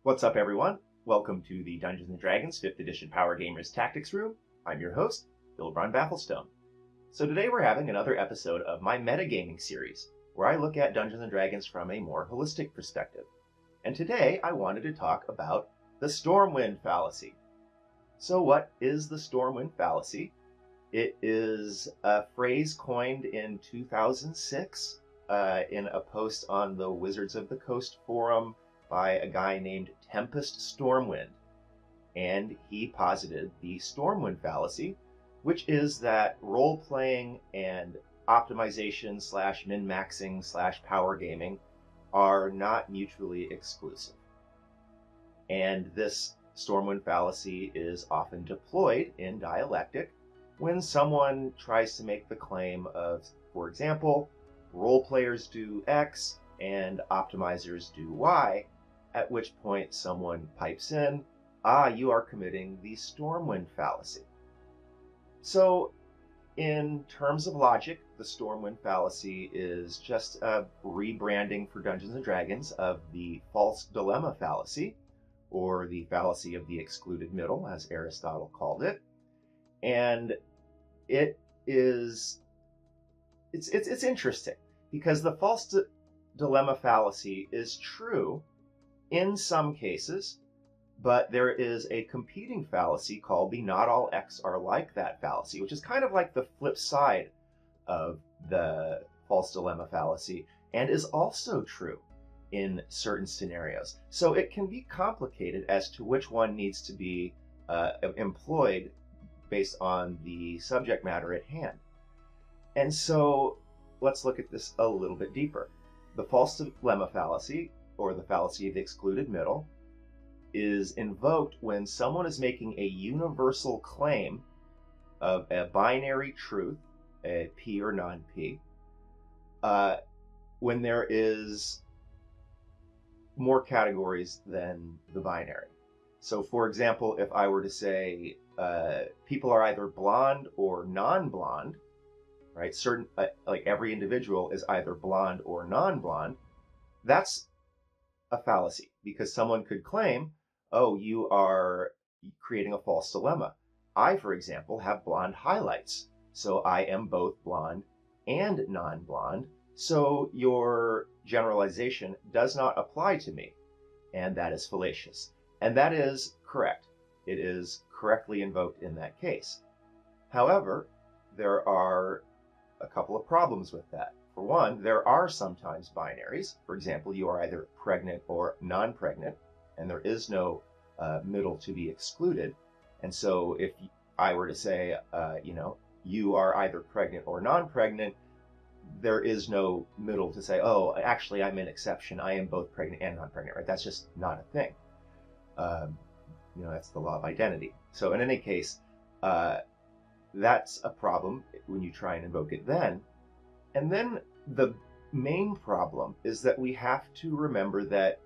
What's up, everyone? Welcome to the Dungeons & Dragons 5th Edition Power Gamers Tactics Room. I'm your host, Bill Ron Bafflestone. So today we're having another episode of my Metagaming series, where I look at Dungeons & Dragons from a more holistic perspective. And today I wanted to talk about the Stormwind Fallacy. So what is the Stormwind Fallacy? It is a phrase coined in 2006 in a post on the Wizards of the Coast forum by a guy named Tempest Stormwind. And he posited the Stormwind Fallacy, which is that role-playing and optimization / min-maxing / power gaming are not mutually exclusive. And this Stormwind Fallacy is often deployed in dialectic when someone tries to make the claim of, for example, role players do X and optimizers do Y, at which point someone pipes in, you are committing the Stormwind Fallacy. So, in terms of logic, the Stormwind Fallacy is just a rebranding for Dungeons & Dragons of the false dilemma fallacy, or the fallacy of the excluded middle, as Aristotle called it. And it's interesting, because the false dilemma fallacy is true in some cases, but there is a competing fallacy called the not all X are like that fallacy, which is kind of like the flip side of the false dilemma fallacy, and is also true in certain scenarios. So it can be complicated as to which one needs to be employed based on the subject matter at hand. And so let's look at this a little bit deeper. The false dilemma fallacy, or the fallacy of the excluded middle, is invoked when someone is making a universal claim of a binary truth, a P or non-P, when there is more categories than the binary. So, for example, if I were to say people are either blonde or non-blonde, right? Certain, like every individual is either blonde or non-blonde, that's a fallacy, because someone could claim, oh, you are creating a false dilemma. I, for example, have blonde highlights, so I am both blonde and non-blonde, so your generalization does not apply to me, and that is fallacious. And that is correct. It is correctly invoked in that case. However, there are a couple of problems with that. For one, there are sometimes binaries. For example, you are either pregnant or non-pregnant, and there is no middle to be excluded. And so if I were to say, you are either pregnant or non-pregnant, there is no middle to say, oh, actually, I'm an exception. I am both pregnant and non-pregnant, right? That's just not a thing. That's the law of identity. So in any case, that's a problem when you try and invoke it then. And then the main problem is that we have to remember that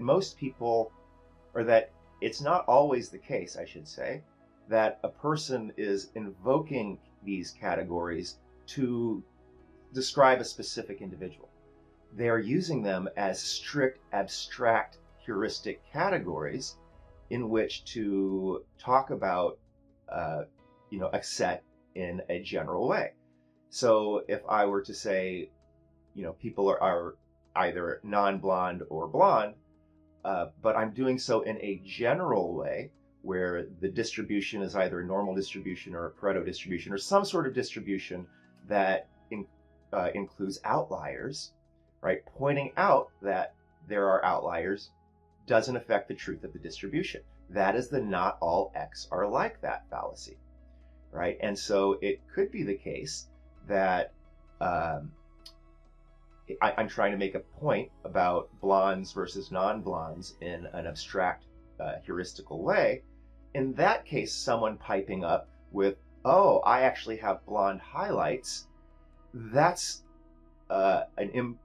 most people, or that it's not always the case, I should say, that a person is invoking these categories to describe a specific individual. They are using them as strict, abstract, heuristic categories in which to talk about, a set in a general way. So if I were to say, people are either non-blonde or blonde, but I'm doing so in a general way where the distribution is either a normal distribution or a Pareto distribution or some sort of distribution that includes outliers, right? Pointing out that there are outliers doesn't affect the truth of the distribution. That is the not all X are like that fallacy, right? And so it could be the case that I'm trying to make a point about blondes versus non-blondes in an abstract, heuristical way. In that case, someone piping up with, oh, I actually have blonde highlights, that's an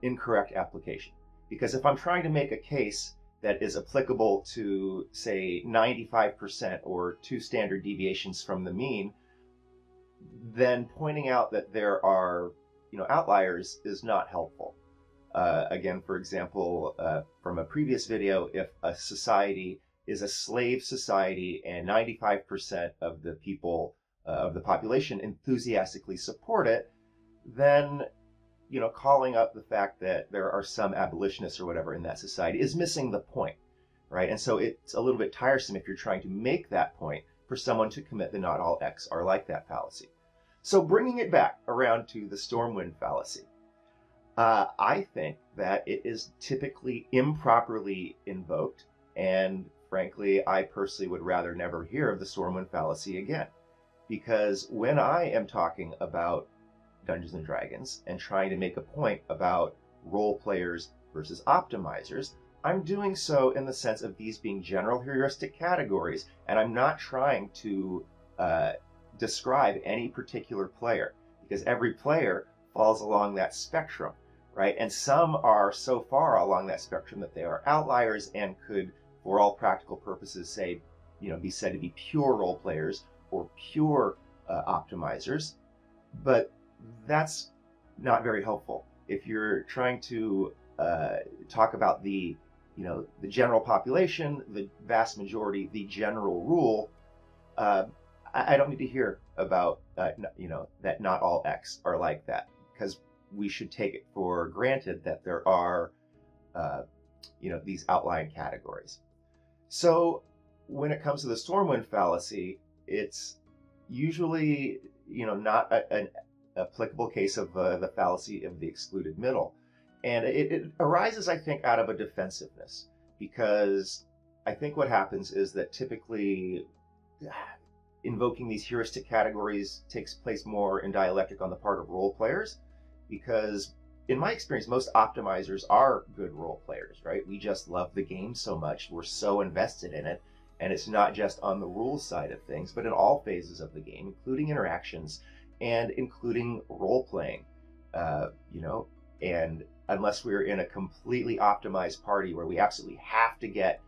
incorrect application. Because if I'm trying to make a case that is applicable to, say, 95% or 2 standard deviations from the mean, then pointing out that there are outliers is not helpful. Again, for example, from a previous video, if a society is a slave society and 95% of the people of the population enthusiastically support it, then calling up the fact that there are some abolitionists or whatever in that society is missing the point, right? And so it's a little bit tiresome if you're trying to make that point for someone to commit the not all X are like that fallacy. So bringing it back around to the Stormwind Fallacy, I think that it is typically improperly invoked, and frankly, I personally would rather never hear of the Stormwind Fallacy again. Because when I am talking about Dungeons and Dragons and trying to make a point about role players versus optimizers, I'm doing so in the sense of these being general heuristic categories, and I'm not trying to describe any particular player, because every player falls along that spectrum, right? And some are so far along that spectrum that they are outliers and could, for all practical purposes, say, be said to be pure role players or pure optimizers. But that's not very helpful. If you're trying to talk about the general population, the vast majority, the general rule, I don't need to hear about that not all X are like that, because we should take it for granted that there are these outlying categories. So when it comes to the Stormwind Fallacy, it's usually not an applicable case of the fallacy of the excluded middle. And it arises, I think, out of a defensiveness, because I think what happens is that typically invoking these heuristic categories takes place more in dialectic on the part of role players, because in my experience, most optimizers are good role players, right? We just love the game so much. We're so invested in it. And it's not just on the rules side of things, but in all phases of the game, including interactions and including role playing, and unless we're in a completely optimized party where we absolutely have to get,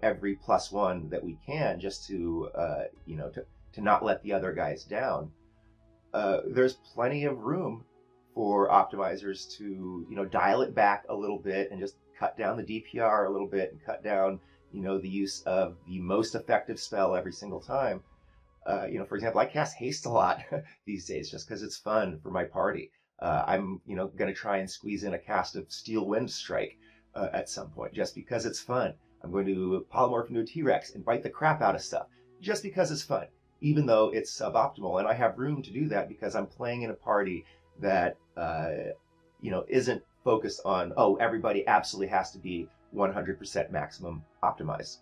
every +1 that we can just to not let the other guys down, there's plenty of room for optimizers to, dial it back a little bit and just cut down the DPR a little bit and cut down, the use of the most effective spell every single time. For example, I cast haste a lot these days just because it's fun for my party. I'm, going to try and squeeze in a cast of Steel Wind Strike at some point just because it's fun. I'm going to polymorph into a T-Rex and bite the crap out of stuff just because it's fun, even though it's suboptimal. And I have room to do that because I'm playing in a party that, isn't focused on, oh, everybody absolutely has to be 100% maximum optimized,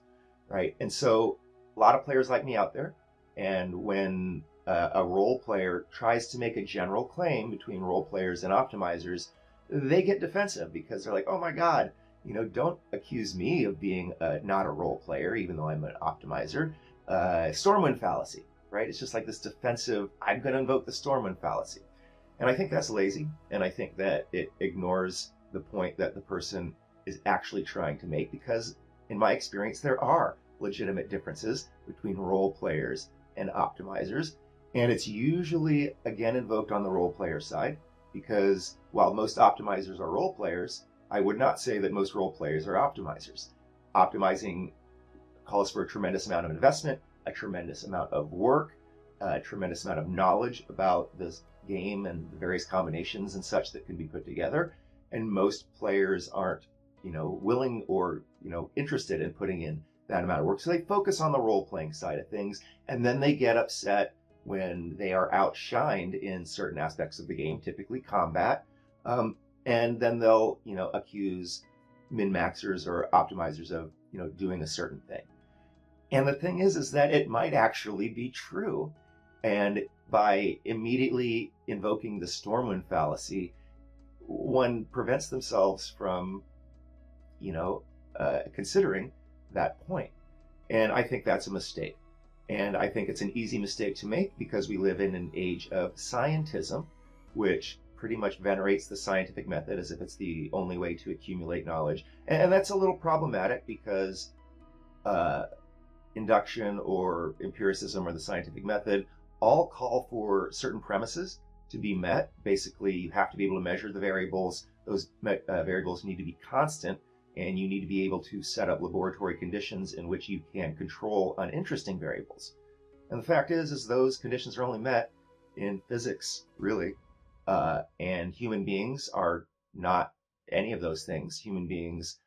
right? And so a lot of players like me out there, and when a role player tries to make a general claim between role players and optimizers, they get defensive because they're like, oh my God, don't accuse me of being not a role player, even though I'm an optimizer. Stormwind Fallacy, right? It's just like this defensive, I'm going to invoke the Stormwind Fallacy. And I think that's lazy, and I think that it ignores the point that the person is actually trying to make, because in my experience, there are legitimate differences between role players and optimizers. And it's usually, again, invoked on the role player side, because while most optimizers are role players, I would not say that most role players are optimizers. Optimizing calls for a tremendous amount of investment, a tremendous amount of work, a tremendous amount of knowledge about this game and the various combinations and such that can be put together. And most players aren't, willing or, interested in putting in that amount of work. So they focus on the role-playing side of things, and then they get upset when they are outshined in certain aspects of the game, typically combat. And then they'll, accuse min-maxers or optimizers of, doing a certain thing. And the thing is that it might actually be true. And by immediately invoking the Stormwind Fallacy, one prevents themselves from, considering that point. And I think that's a mistake. And I think it's an easy mistake to make because we live in an age of scientism, which pretty much venerates the scientific method as if it's the only way to accumulate knowledge. And that's a little problematic because induction or empiricism or the scientific method all call for certain premises to be met. Basically, you have to be able to measure the variables. Those variables need to be constant. and you need to be able to set up laboratory conditions in which you can control uninteresting variables. And the fact is those conditions are only met in physics, really. And human beings are not any of those things. Human beings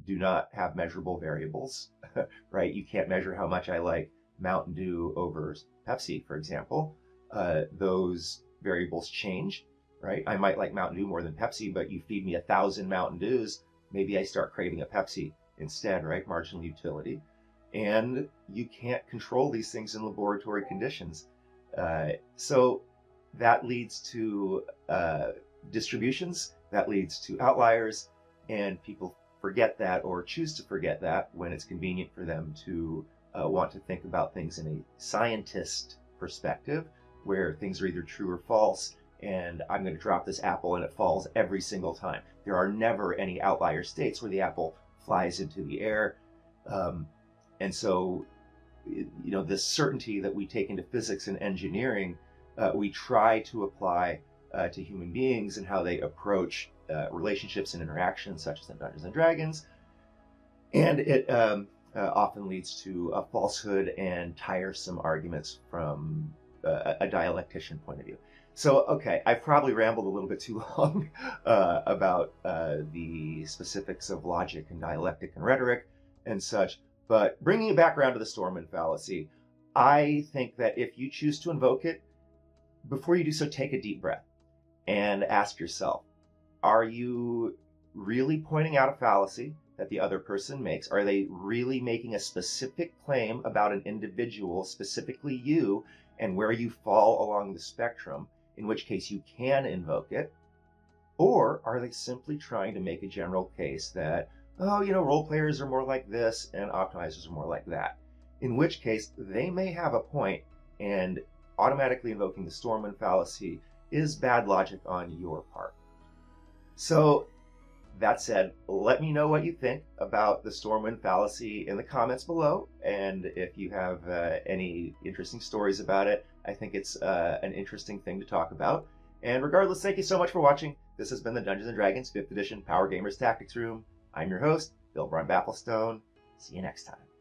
do not have measurable variables, right? You can't measure how much I like Mountain Dew over Pepsi, for example. Those variables change, right? I might like Mountain Dew more than Pepsi, but you feed me 1,000 Mountain Dews, maybe I start craving a Pepsi instead, right? Marginal utility. And you can't control these things in laboratory conditions. So that leads to distributions, that leads to outliers, and people forget that or choose to forget that when it's convenient for them to want to think about things in a scientist perspective, where things are either true or false, and I'm going to drop this apple and it falls every single time. There are never any outlier states where the apple flies into the air. And so, you know, this certainty that we take into physics and engineering, we try to apply to human beings and how they approach relationships and interactions, such as in Dungeons and Dragons. And it often leads to a falsehood and tiresome arguments from a dialectician point of view. So, okay, I've probably rambled a little bit too long about the specifics of logic and dialectic and rhetoric and such. But bringing it back around to the Stormwind Fallacy, I think that if you choose to invoke it, before you do so, take a deep breath and ask yourself, are you really pointing out a fallacy that the other person makes? Are they really making a specific claim about an individual, specifically you, and where you fall along the spectrum, in which case you can invoke it? Or are they simply trying to make a general case that, oh, you know, role players are more like this and optimizers are more like that? In which case, they may have a point, and automatically invoking the Stormwind Fallacy is bad logic on your part. So, that said, let me know what you think about the Stormwind Fallacy in the comments below, and if you have any interesting stories about it, I think it's an interesting thing to talk about. And regardless, thank you so much for watching. This has been the Dungeons & Dragons 5th Edition Power Gamers Tactics Room. I'm your host, Bill Bafflestone. See you next time.